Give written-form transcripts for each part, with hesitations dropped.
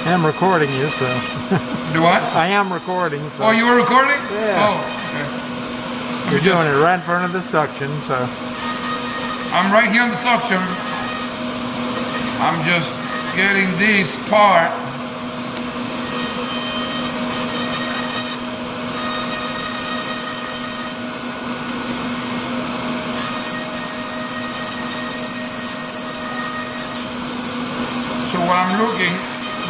I'm recording you, so. Do what? I am recording, so. Oh, you were recording? Yeah. Oh, okay. You're doing it right in front of the suction, so. I'm right here on the suction. I'm just getting this part. So what I'm looking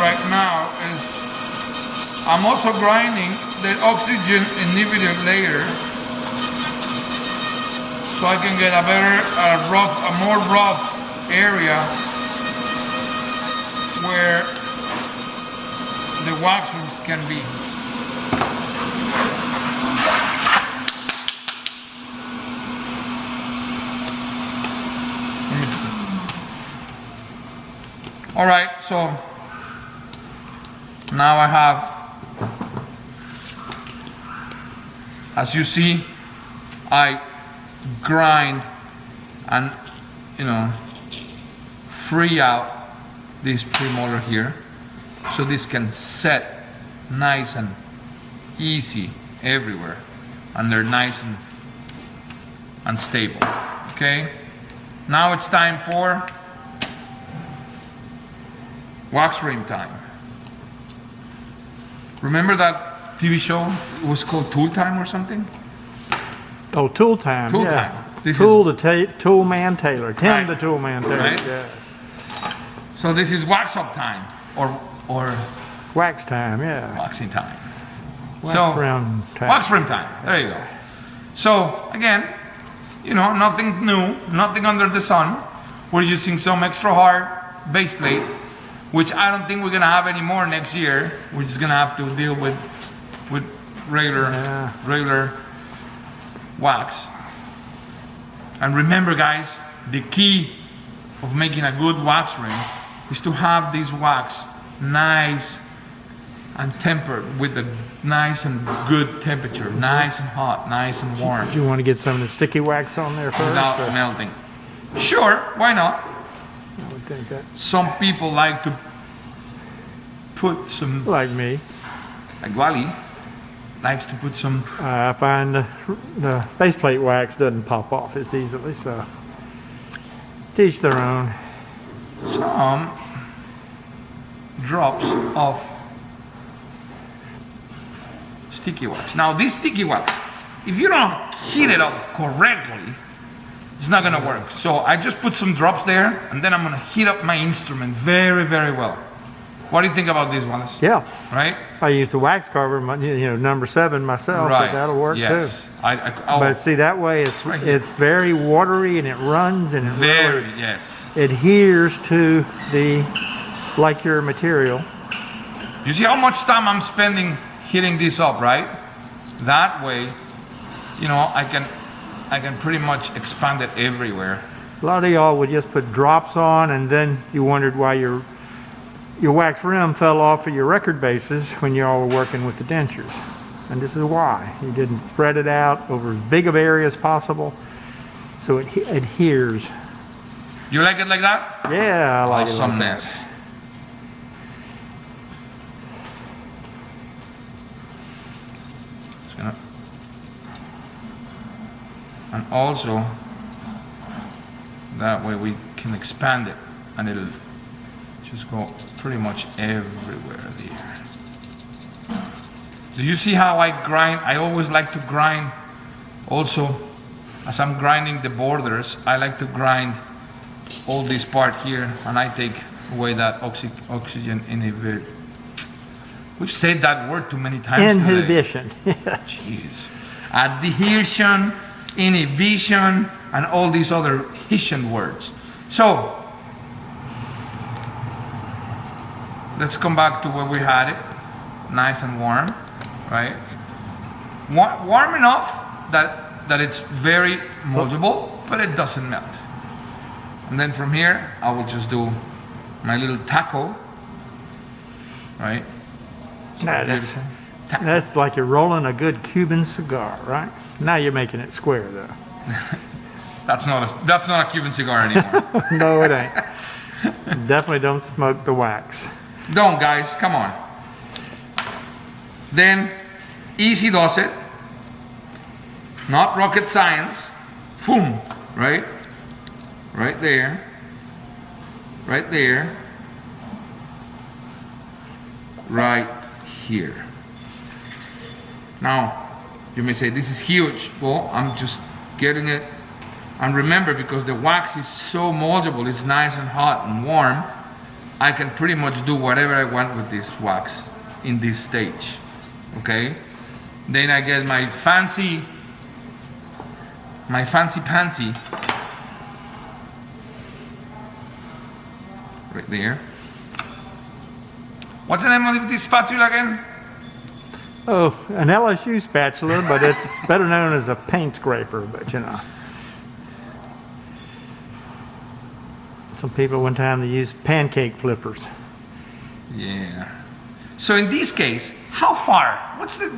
right now is I'm also grinding the oxygen inhibitor layer so I can get a better, a more rough area where the waxes can be. All right, so now I have, as you see, I grind and, free out this premolar here, so this can set nice and easy everywhere, and they're nice and stable. Okay, now it's time for wax rim time. Remember that TV show? It was called Tool Time or something? Oh, Tool Time. Tool yeah. Time. This Tool is, the Tool Man Taylor. Tim Right. the Tool Man Taylor. Right. Yeah. So this is wax up time, or Wax time, yeah. waxing time. Wax rim time. Wax rim time. There you go. So again, nothing new, nothing under the sun. We're using some extra hard base plate, which I don't think we're gonna have any more next year. We're just gonna have to deal with regular wax. And remember, guys, the key of making a good wax rim is to have this wax nice and tempered with a nice and good temperature, nice and hot, nice and warm, Do you want to get some of the sticky wax on there first? without or- melting. Sure, why not? I would think that. Some people like to put some, Like me. like Wally likes to put some, I find the base plate wax doesn't pop off as easily, so to each their own. some drops of sticky wax. Now this sticky wax, if you don't heat it up correctly, it's not gonna work. So I just put some drops there, and then I'm gonna heat up my instrument very, very well. What do you think about this, Wallace? Yeah, Right? I use the wax carver, number 7 myself, but that'll work yes. too. I'll But see, that way Right here. it's very watery and it runs and it very, really yes. adheres to like your material. You see how much time I'm spending heating this up, right? That way, I can pretty much expand it everywhere. A lot of y'all would just put drops on and then you wondered why your wax rim fell off of your record bases when y'all were working with the dentures. And this is why. You didn't spread it out over as big of areas possible so it adheres. You like it like that? Yeah, I like it like Awesomeness. that. Just gonna- And also, that way we can expand it and it'll just go pretty much everywhere there. Do you see how I grind? I always like to grind also, as I'm grinding the borders, I like to grind all this part here, and I take away that oxygen inhibition. We've said that word too many times today. Inhibition. Jeez. Adhesion, inhibition, and all these other Haitian words. So, let's come back to where we had it. Nice and warm, right? Warm enough that it's very moldable, but it doesn't melt. And then from here, I will just do my little taco, right? Nah, Beautiful. that's like you're rolling a good Cuban cigar, right? Now you're making it square, though. That's not a Cuban cigar anymore. No, it ain't. Definitely don't smoke the wax. Don't, guys, come on. Then, easy does it. Not rocket science. Boom, right? Right there. Right there. Right here. Now, you may say, this is huge. Well, I'm just getting it. And remember, because the wax is so moldable, it's nice and hot and warm, I can pretty much do whatever I want with this wax in this stage. Okay? Then I get my fancy pansy right there. What's the name of this spatula again? Oh, an LSU spatula, but it's better known as a paint scraper, but you know. Some people one time they used pancake flippers. Yeah. So in this case, how far? What's the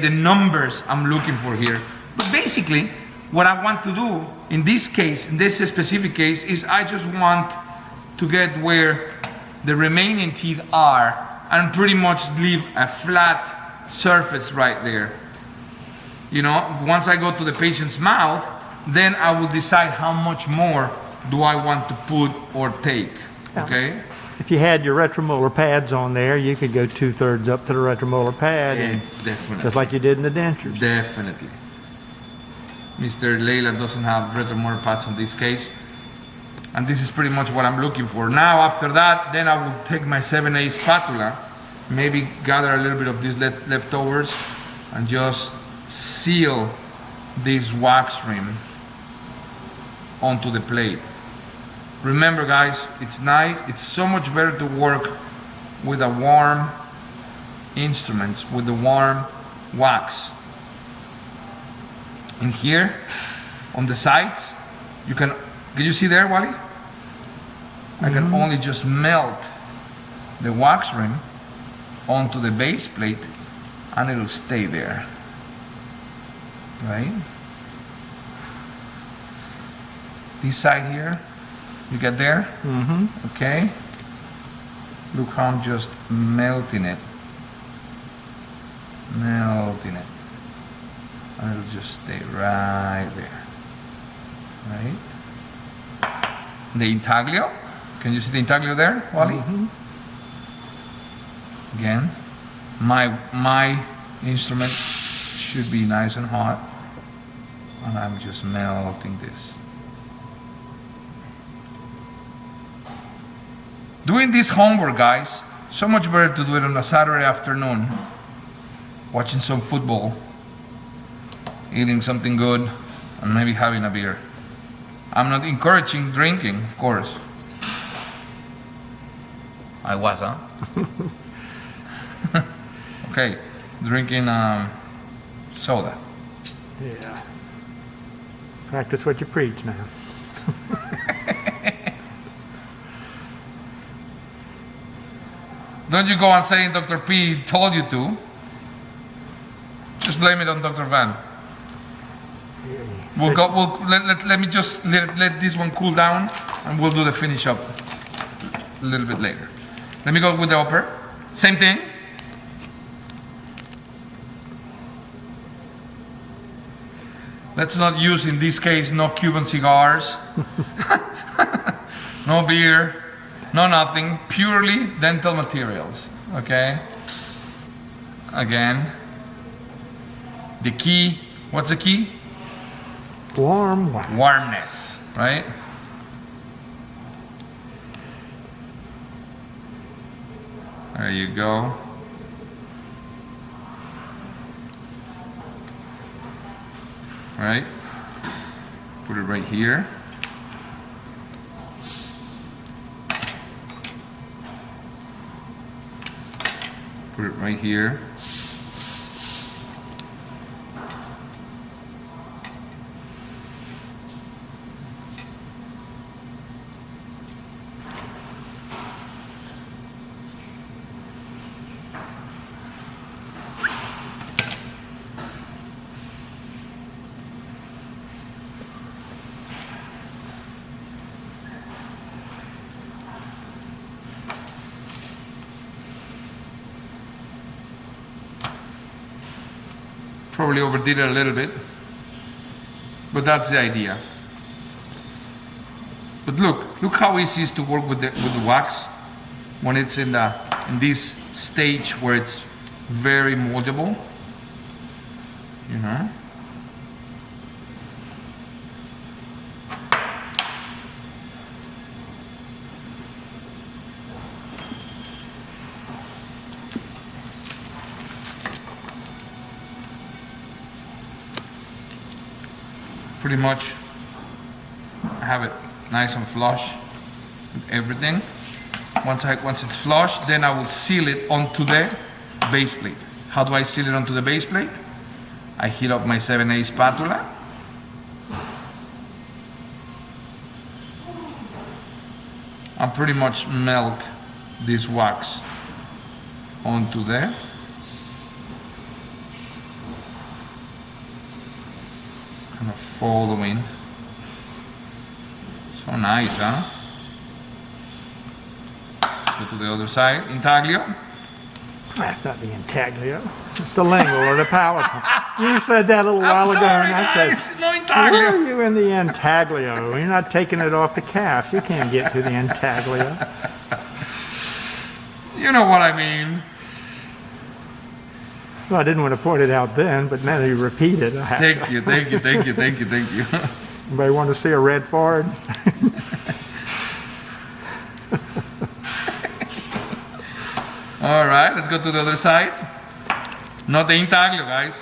numbers I'm looking for here? But basically, what I want to do in this case, in this specific case, is I just want to get where the remaining teeth are and pretty much leave a flat surface right there. You know, once I go to the patient's mouth, then I will decide how much more do I want to put or take, okay? If you had your retromolar pads on there, you could go 2/3 up to the retromolar pad, Yeah, and definitely. just like you did in the dentures. Definitely. Mr. Leila doesn't have retromolar pads in this case. And this is pretty much what I'm looking for. Now, after that, then I will take my 7A spatula, maybe gather a little bit of these leftovers, and just seal this wax rim onto the plate. Remember, guys, it's nice. It's so much better to work with a warm instruments, with the warm wax. And here, on the sides, can you see there, Wally? I can only just melt the wax rim onto the base plate and it'll stay there. Right? This side here, you get there? Okay. Look how I'm just melting it. Melting it. And it'll just stay right there. Right? The intaglio. Can you see the intaglio there, Wally? Again, my instrument should be nice and hot, and I'm just melting this. Doing this homework, guys, so much better to do it on a Saturday afternoon, watching some football, eating something good, and maybe having a beer. I'm not encouraging drinking, of course. I was, huh? Okay, drinking soda. Yeah. Practice what you preach now. Don't you go and say Dr. P told you to. Just blame it on Dr. Van. Let me just let this one cool down, and we'll do the finish up a little bit later. Let me go with the upper. Same thing. Let's not use, in this case, no Cuban cigars, no beer, no nothing, purely dental materials, okay? Again, the key, what's the key? Warm wax. Warmness, right? There you go. Right? Put it right here. Put it right here. Probably overdid it a little bit, but that's the idea. But look how easy it is to work with the wax when it's in this stage where it's very moldable. You know. Pretty much I have it nice and flush with everything. Once it's flush, then I will seal it onto the base plate. How do I seal it onto the base plate? I heat up my 7A spatula. I pretty much melt this wax onto there. Kind of following. So nice, huh? Go to the other side. Intaglio. That's not the intaglio. It's the lingual or the palatal. You said that a little while ago, sorry, and I guys. said, No "Where intaglio." are you in the intaglio? You're not taking it off the calves. You can't get to the intaglio." You know what I mean. Well, I didn't want to point it out then, but now that you repeat it, I have to. Thank you, thank you, thank you, thank you, thank you. Anybody want to see a red Ford? All right, let's go to the other side. Not the intaglio, guys.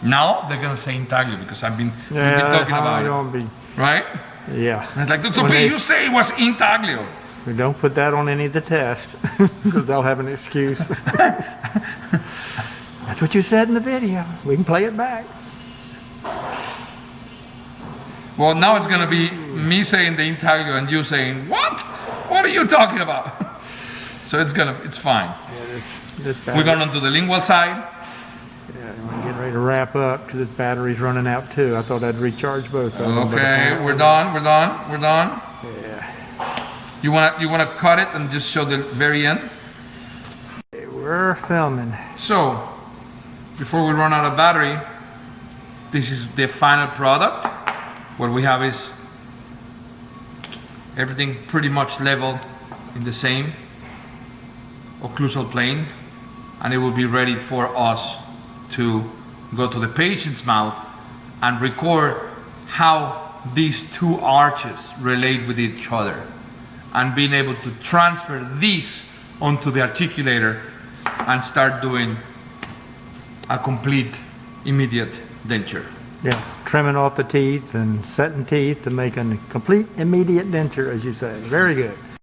Now they're gonna say intaglio because we've been talking about it, right? Yeah. And it's like, Dr. P, you say it was intaglio. We don't put that on any of the tests because they'll have an excuse. That's what you said in the video. We can play it back. Well, now it's gonna be me saying the intaglio and you saying, what? What are you talking about? So it's fine. We're going on to the lingual side. Yeah, I'm getting ready to wrap up because this battery's running out too. I thought I'd recharge both of them. Okay, we're done. Yeah. You wanna cut it and just show the very end? Okay, we're filming. So, before we run out of battery, this is the final product. What we have is everything pretty much level in the same occlusal plane, and it will be ready for us to go to the patient's mouth and record how these two arches relate with each other, and being able to transfer these onto the articulator and start doing a complete immediate denture. Yeah, trimming off the teeth and setting teeth and making a complete immediate denture, as you say. Very good.